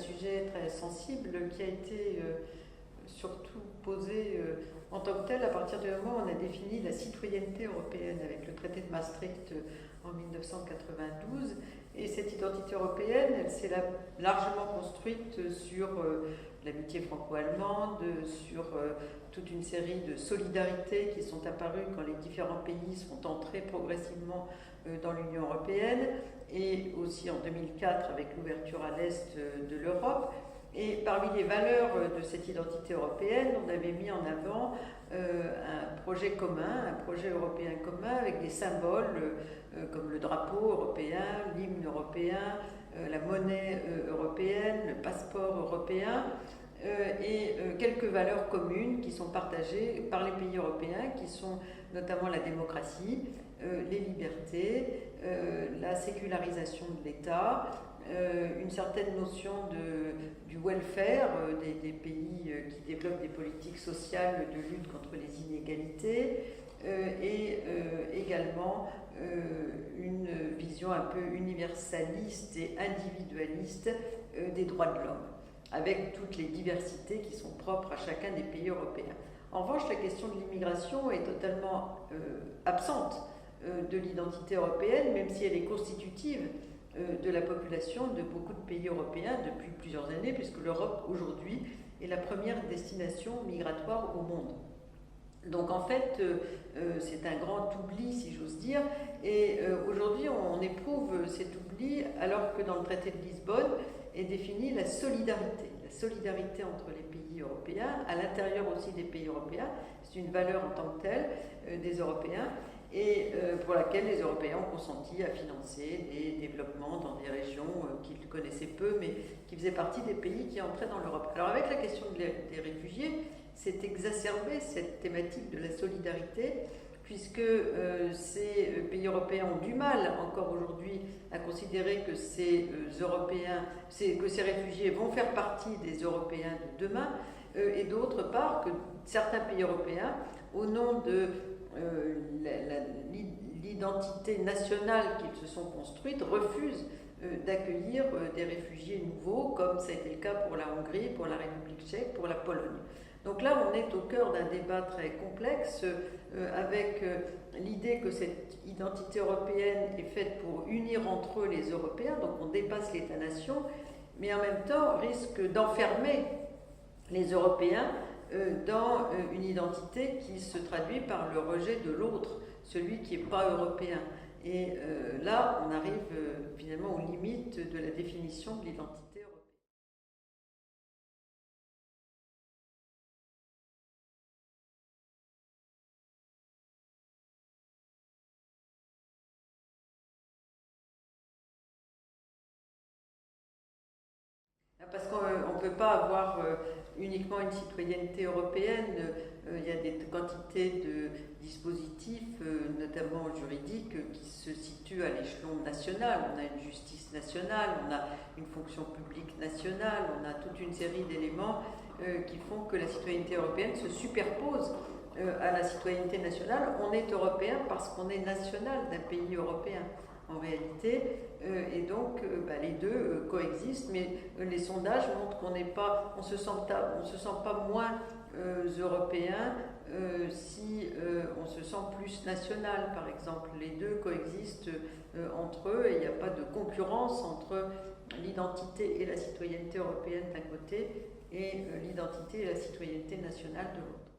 sujet très sensible qui a été surtout posé en tant que tel à partir du moment où on a défini la citoyenneté européenne avec le traité de Maastricht en 1992. Et cette identité européenne, elle s'est largement construite sur l'amitié franco-allemande, sur toute une série de solidarités qui sont apparues quand les différents pays sont entrés progressivement dans l'Union européenne, et aussi en 2004 avec l'ouverture à l'Est de l'Europe. Et parmi les valeurs de cette identité européenne, on avait mis en avant un projet commun, un projet européen commun avec des symboles comme le drapeau européen, l'hymne européen, la monnaie européenne, le passeport européen, et quelques valeurs communes qui sont partagées par les pays européens, qui sont notamment la démocratie, les libertés, la sécularisation de l'État, une certaine notion du welfare des pays qui développent des politiques sociales de lutte contre les inégalités, et également une vision un peu universaliste et individualiste des droits de l'homme, avec toutes les diversités qui sont propres à chacun des pays européens. En revanche, la question de l'immigration est totalement absente de l'identité européenne, même si elle est constitutive de la population de beaucoup de pays européens depuis plusieurs années, puisque l'Europe aujourd'hui est la première destination migratoire au monde. Donc en fait, c'est un grand oubli, si j'ose dire, et aujourd'hui on éprouve cet oubli alors que dans le traité de Lisbonne est définie la solidarité entre les pays européens, à l'intérieur aussi des pays européens. C'est une valeur en tant que telle des Européens, et pour laquelle les Européens ont consenti à financer des développements dans des régions qu'ils connaissaient peu, mais qui faisaient partie des pays qui entraient dans l'Europe. Alors avec la question des réfugiés, s'est exacerbée cette thématique de la solidarité, puisque ces pays européens ont du mal encore aujourd'hui à considérer que ces réfugiés vont faire partie des Européens de demain, et d'autre part que certains pays européens, au nom de l'identité nationale qu'ils se sont construites, refusent d'accueillir des réfugiés nouveaux, comme ça a été le cas pour la Hongrie, pour la République tchèque, pour la Pologne. Donc là, on est au cœur d'un débat très complexe avec l'idée que cette identité européenne est faite pour unir entre eux les Européens, donc on dépasse l'État-nation, mais en même temps risque d'enfermer les Européens dans une identité qui se traduit par le rejet de l'autre, celui qui n'est pas européen. Et là, on arrive finalement aux limites de la définition de l'identité européenne. Parce qu'on ne peut pas avoir uniquement une citoyenneté européenne. Il y a des quantités de dispositifs, notamment juridiques, qui se situent à l'échelon national. On a une justice nationale, on a une fonction publique nationale, on a toute une série d'éléments qui font que la citoyenneté européenne se superpose à la citoyenneté nationale. On est européen parce qu'on est national d'un pays européen en réalité, et donc les deux coexistent, mais les sondages montrent qu'on n'est pas, on se sent pas moins européen si on se sent plus national, par exemple. Les deux coexistent entre eux, et il n'y a pas de concurrence entre l'identité et la citoyenneté européenne d'un côté et l'identité et la citoyenneté nationale de l'autre.